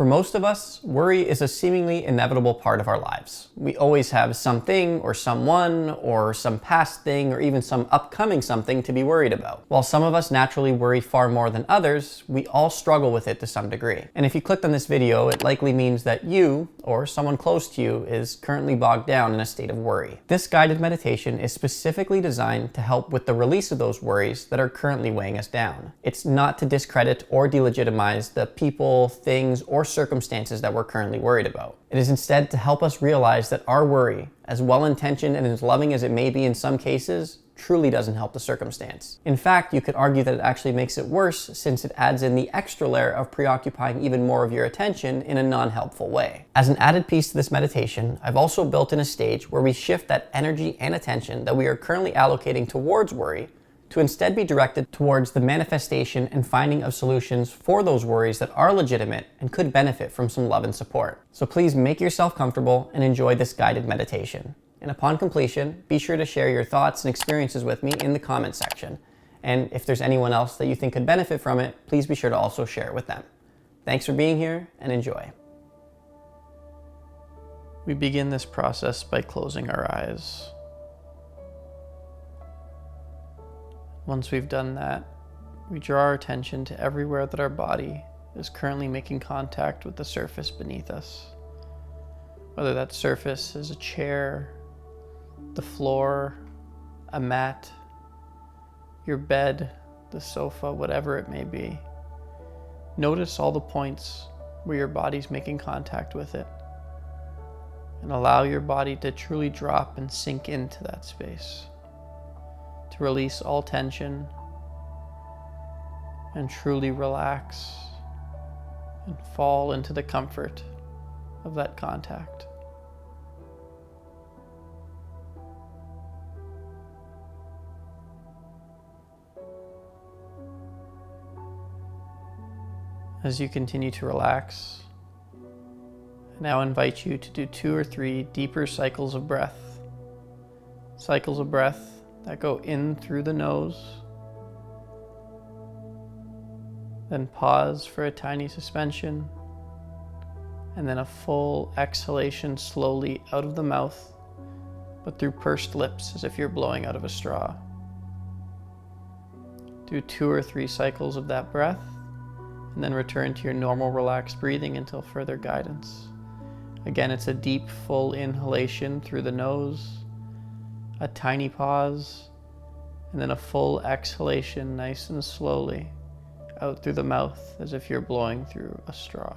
For most of us, worry is a seemingly inevitable part of our lives. We always have something or someone or some past thing or even some upcoming something to be worried about. While some of us naturally worry far more than others, we all struggle with it to some degree. And if you clicked on this video, it likely means that you or someone close to you is currently bogged down in a state of worry. This guided meditation is specifically designed to help with the release of those worries that are currently weighing us down. It's not to discredit or delegitimize the people, things, or circumstances that we're currently worried about. It is instead to help us realize that our worry, as well-intentioned and as loving as it may be in some cases, truly doesn't help the circumstance. In fact, you could argue that it actually makes it worse, since it adds in the extra layer of preoccupying even more of your attention in a non-helpful way. As an added piece to this meditation, I've also built in a stage where we shift that energy and attention that we are currently allocating towards worry to instead be directed towards the manifestation and finding of solutions for those worries that are legitimate and could benefit from some love and support. So please make yourself comfortable and enjoy this guided meditation. And upon completion, be sure to share your thoughts and experiences with me in the comment section. And if there's anyone else that you think could benefit from it, please be sure to also share it with them. Thanks for being here, and enjoy. We begin this process by closing our eyes. Once we've done that, we draw our attention to everywhere that our body is currently making contact with the surface beneath us. Whether that surface is a chair, the floor, a mat, your bed, the sofa, whatever it may be. Notice all the points where your body's making contact with it, and allow your body to truly drop and sink into that space, to release all tension and truly relax and fall into the comfort of that contact. As you continue to relax, I now invite you to do 2 or 3 deeper cycles of breath. Cycles of breath that go in through the nose, then pause for a tiny suspension, and then a full exhalation slowly out of the mouth, but through pursed lips as if you're blowing out of a straw. Do 2 or 3 cycles of that breath, and then return to your normal relaxed breathing until further guidance. Again, it's a deep, full inhalation through the nose, a tiny pause, and then a full exhalation nice and slowly out through the mouth as if you're blowing through a straw.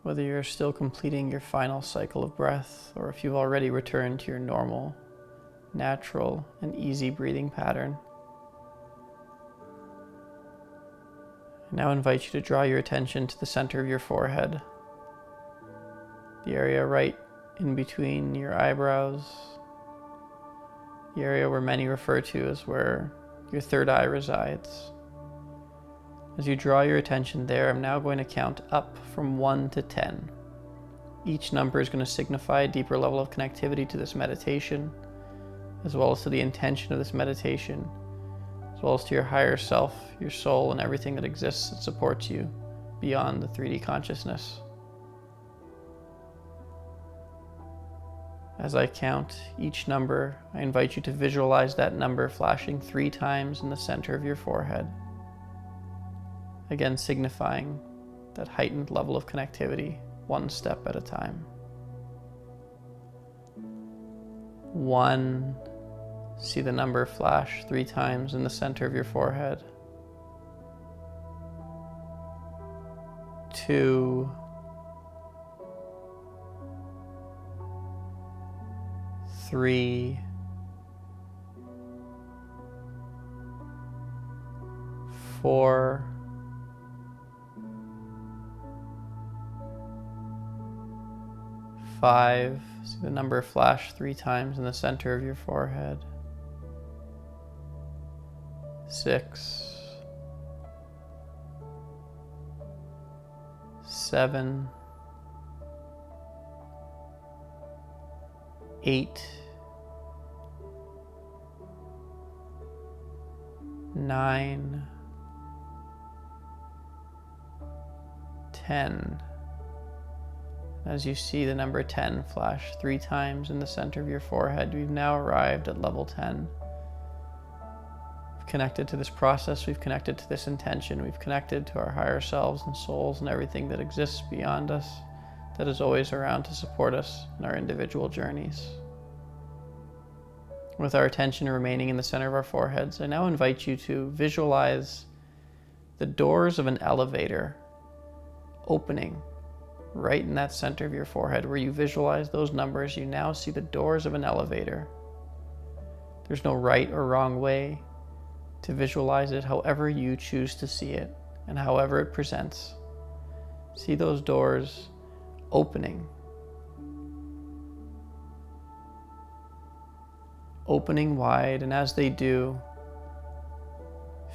Whether you're still completing your final cycle of breath, or if you've already returned to your normal, natural, and easy breathing pattern, I now invite you to draw your attention to the center of your forehead, the area right in between your eyebrows, the area where many refer to as where your third eye resides. As you draw your attention there, I'm now going to count up from 1 to 10. Each number is going to signify a deeper level of connectivity to this meditation, as well as to the intention of this meditation, as well as to your higher self, your soul, and everything that exists that supports you beyond the 3D consciousness. As I count each number, I invite you to visualize that number flashing 3 times in the center of your forehead. Again, signifying that heightened level of connectivity, one step at a time. 1, see the number flash 3 times in the center of your forehead. 2, 3, 4, 5. See the number flash 3 times in the center of your forehead. 6, 7, 8, 9, 10. As you see the number 10 flash 3 times in the center of your forehead, we've now arrived at level 10. We've connected to this process, we've connected to this intention, we've connected to our higher selves and souls and everything that exists beyond us, that is always around to support us in our individual journeys. With our attention remaining in the center of our foreheads, I now invite you to visualize the doors of an elevator opening right in that center of your forehead. Where you visualize those numbers, you now see the doors of an elevator. There's no right or wrong way to visualize it, however you choose to see it and however it presents. See those doors opening wide, and as they do,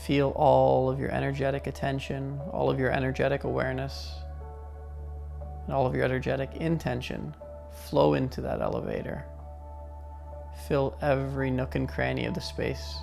feel all of your energetic attention, all of your energetic awareness, and all of your energetic intention flow into that elevator. Fill every nook and cranny of the space.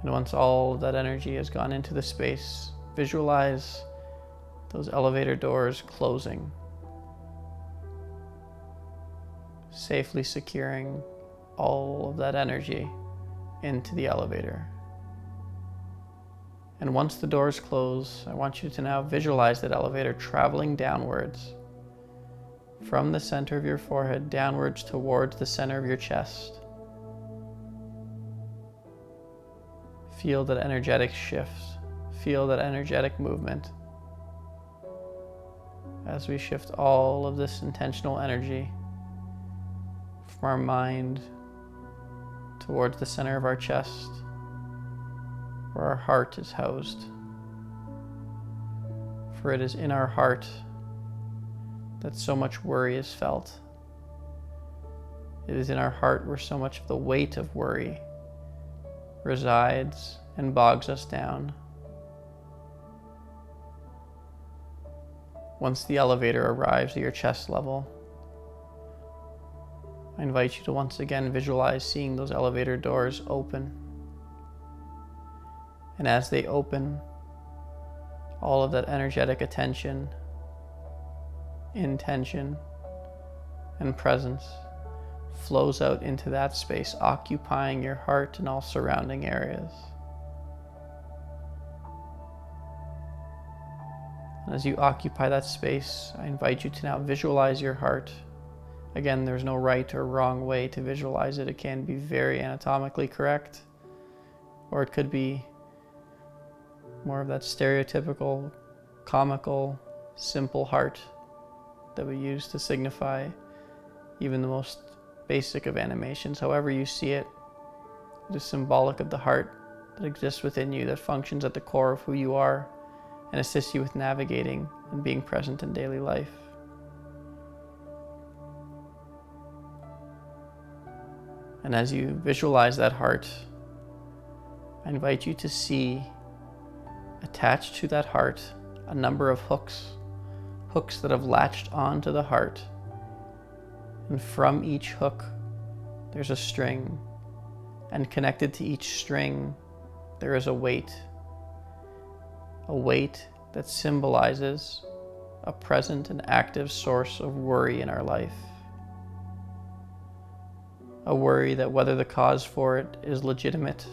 And once all of that energy has gone into the space, visualize those elevator doors closing, safely securing all of that energy into the elevator. And once the doors close, I want you to now visualize that elevator traveling downwards from the center of your forehead downwards towards the center of your chest. Feel that energetic shift. Feel that energetic movement as we shift all of this intentional energy from our mind towards the center of our chest, where our heart is housed. For it is in our heart that so much worry is felt. It is in our heart where so much of the weight of worry resides and bogs us down. Once the elevator arrives at your chest level, I invite you to once again visualize seeing those elevator doors open. And as they open, all of that energetic attention, intention, and presence flows out into that space, occupying your heart and all surrounding areas. And as you occupy that space, I invite you to now visualize your heart. Again, there's no right or wrong way to visualize it. It can be very anatomically correct, or it could be more of that stereotypical, comical, simple heart that we use to signify even the most basic of animations. However you see it, it is symbolic of the heart that exists within you, that functions at the core of who you are and assists you with navigating and being present in daily life. And as you visualize that heart, I invite you to see attached to that heart a number of hooks that have latched onto the heart. And from each hook, there's a string. And connected to each string, there is a weight that symbolizes a present and active source of worry in our life. A worry that, whether the cause for it is legitimate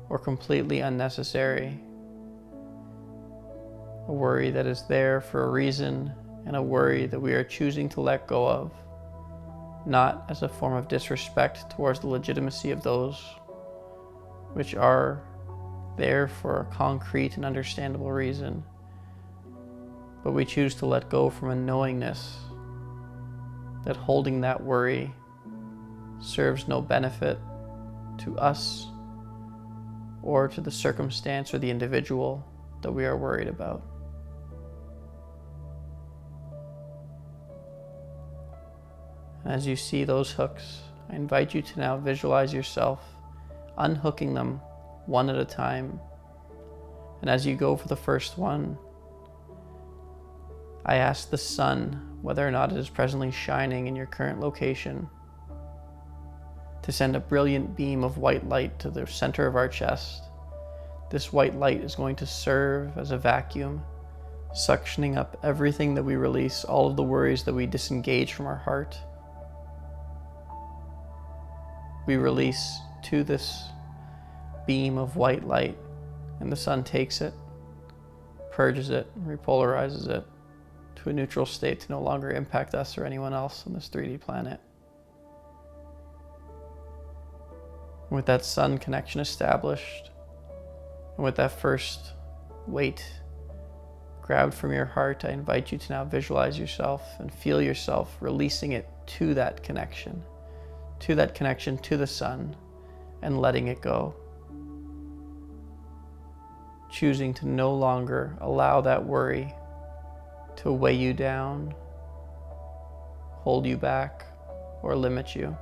or completely unnecessary, a worry that is there for a reason, and a worry that we are choosing to let go of, not as a form of disrespect towards the legitimacy of those which are there for a concrete and understandable reason, but we choose to let go from a knowingness that holding that worry serves no benefit to us or to the circumstance or the individual that we are worried about. As you see those hooks, I invite you to now visualize yourself unhooking them one at a time. And as you go for the first one, I ask the sun, whether or not it is presently shining in your current location, to send a brilliant beam of white light to the center of our chest. This white light is going to serve as a vacuum, suctioning up everything that we release, all of the worries that we disengage from our heart. We release to this beam of white light, and the sun takes it, purges it, repolarizes it to a neutral state to no longer impact us or anyone else on this 3D planet. With that sun connection established, and with that first weight grabbed from your heart, I invite you to now visualize yourself and feel yourself releasing it to that connection to the sun, and letting it go. Choosing to no longer allow that worry to weigh you down, hold you back, or limit you.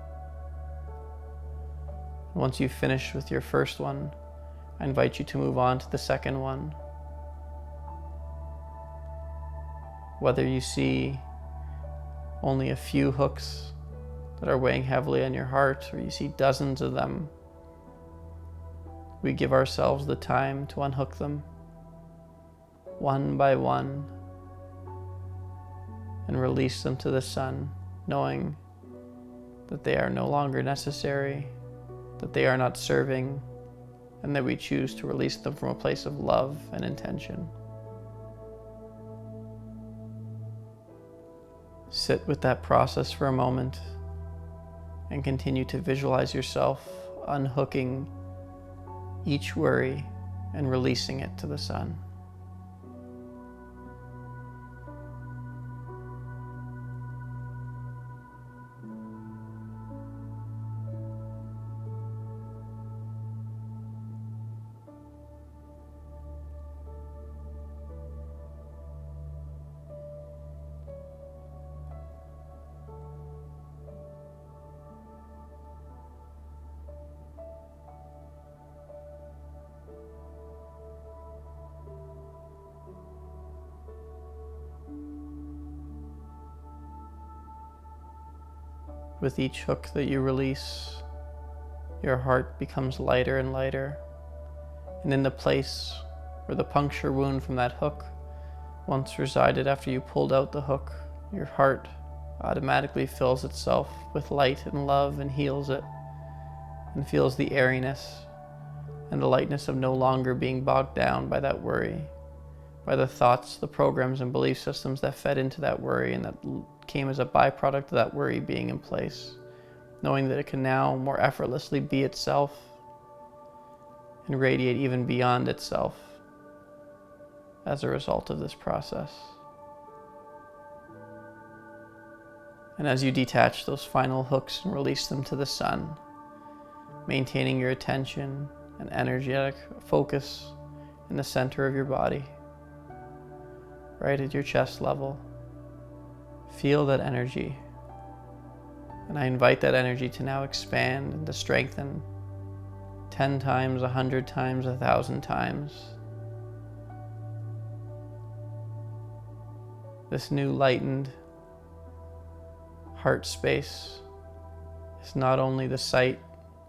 Once you've finished with your first one, I invite you to move on to the second one. Whether you see only a few hooks that are weighing heavily on your heart, or you see dozens of them, we give ourselves the time to unhook them one by one and release them to the sun, knowing that they are no longer necessary, that they are not serving, and that we choose to release them from a place of love and intention. Sit with that process for a moment and continue to visualize yourself unhooking each worry and releasing it to the sun. With each hook that you release, your heart becomes lighter and lighter. And in the place where the puncture wound from that hook once resided after you pulled out the hook, your heart automatically fills itself with light and love and heals it, and feels the airiness and the lightness of no longer being bogged down by that worry, by the thoughts, the programs, and belief systems that fed into that worry and that came as a byproduct of that worry being in place, knowing that it can now more effortlessly be itself and radiate even beyond itself as a result of this process. And as you detach those final hooks and release them to the sun, maintaining your attention and energetic focus in the center of your body, right at your chest level, feel that energy. And I invite that energy to now expand and to strengthen 10 times, 100 times, 1,000 times. This new lightened heart space is not only the site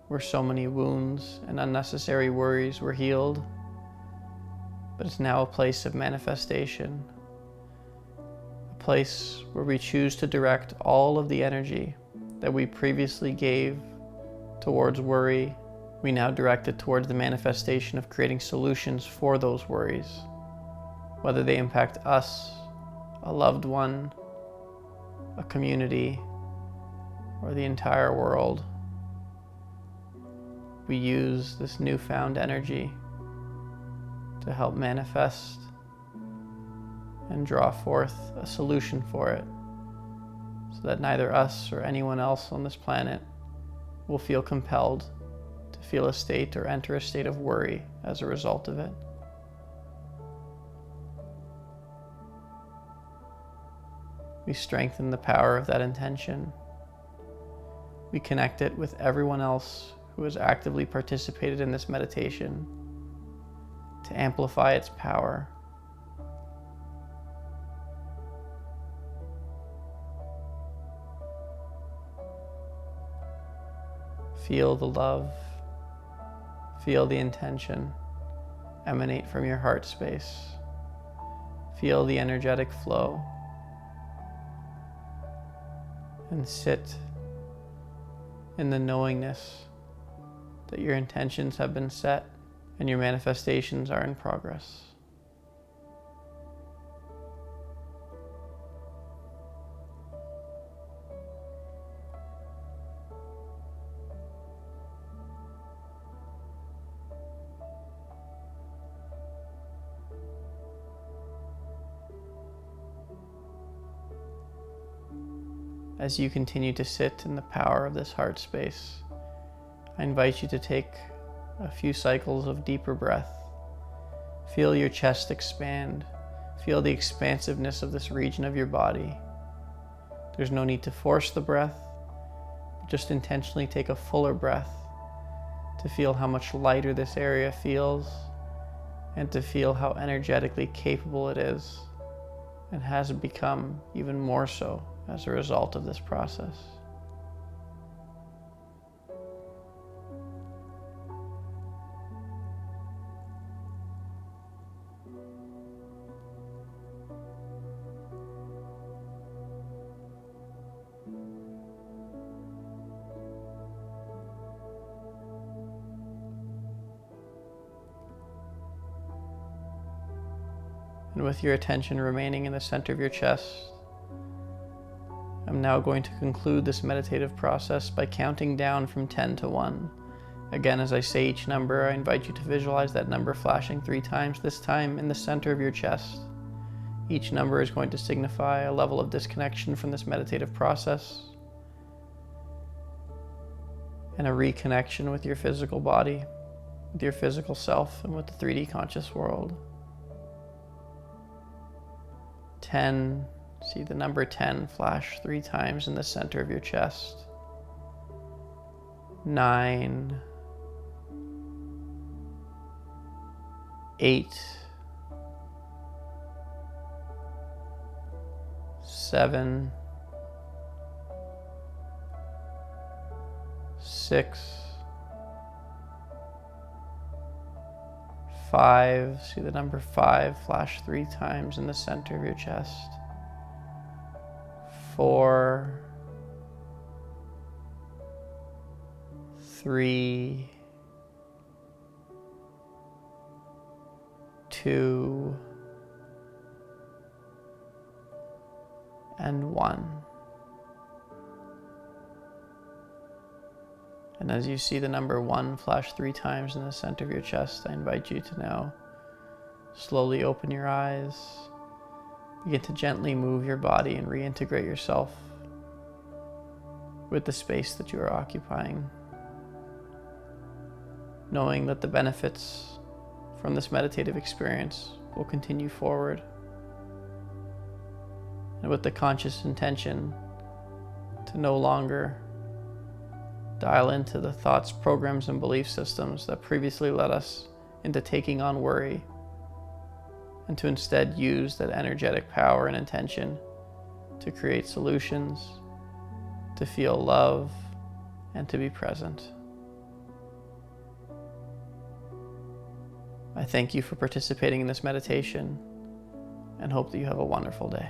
where so many wounds and unnecessary worries were healed, but it's now a place of manifestation, a place where we choose to direct all of the energy that we previously gave towards worry. We now direct it towards the manifestation of creating solutions for those worries, whether they impact us, a loved one, a community, or the entire world. We use this newfound energy to help manifest and draw forth a solution for it, so so that neither us or anyone else on this planet will feel compelled to feel a state or enter a state of worry as a result of it. We strengthen the power of that intention. We connect it with everyone else who has actively participated in this meditation to amplify its power. Feel the love, feel the intention emanate from your heart space. Feel the energetic flow. And sit in the knowingness that your intentions have been set and your manifestations are in progress. As you continue to sit in the power of this heart space, I invite you to take a few cycles of deeper breath. Feel your chest expand. Feel the expansiveness of this region of your body. There's no need to force the breath. Just intentionally take a fuller breath to feel how much lighter this area feels and to feel how energetically capable it is and has become even more so as a result of this process. And with your attention remaining in the center of your chest, I'm now going to conclude this meditative process by counting down from 10 to 1. Again, as I say each number, I invite you to visualize that number flashing 3 times, this time in the center of your chest. Each number is going to signify a level of disconnection from this meditative process and a reconnection with your physical body, with your physical self, and with the 3D conscious world. 10. See the number 10 flash 3 times in the center of your chest. 9, 8, 7, 6, 5. See the number 5 flash 3 times in the center of your chest. 4, 3, 2, and 1. And as you see the number 1 flash 3 times in the center of your chest, I invite you to now slowly open your eyes. Begin to gently move your body and reintegrate yourself with the space that you are occupying, knowing that the benefits from this meditative experience will continue forward, and with the conscious intention to no longer dial into the thoughts, programs, and belief systems that previously led us into taking on worry, and to instead use that energetic power and intention to create solutions, to feel love, and to be present. I thank you for participating in this meditation and hope that you have a wonderful day.